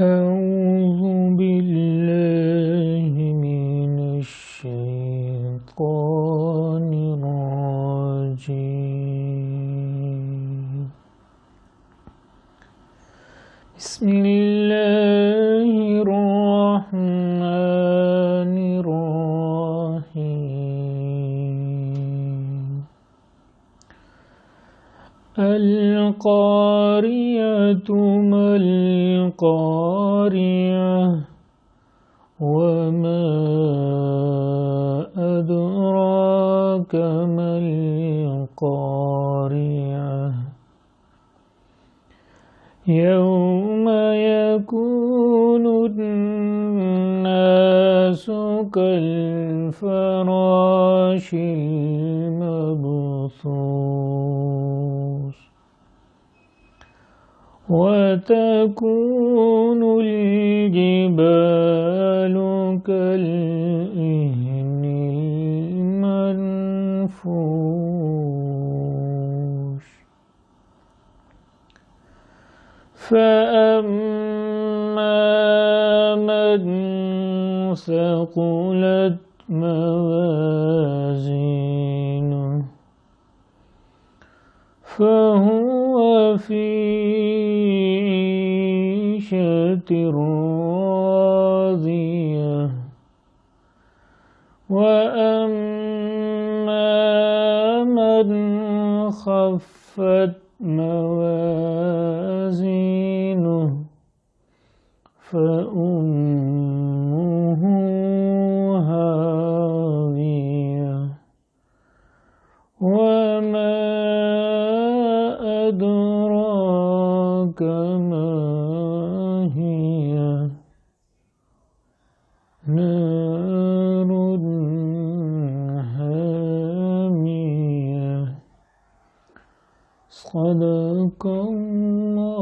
أعوذ بالله من الشيطان الرجيم. بسم الله الرحمن الرحيم. القارية ما القارية وما أدراك ما القارية يوم يكون الناس كالفراش المبثوث وتكون الجبال كالعهن المنفوش فأما من ثقلت موازينه فهو في عيشة راضية وأما من خفت موازينه فأمه هاوية وما أدراك ما هي نار حامية. صدق الله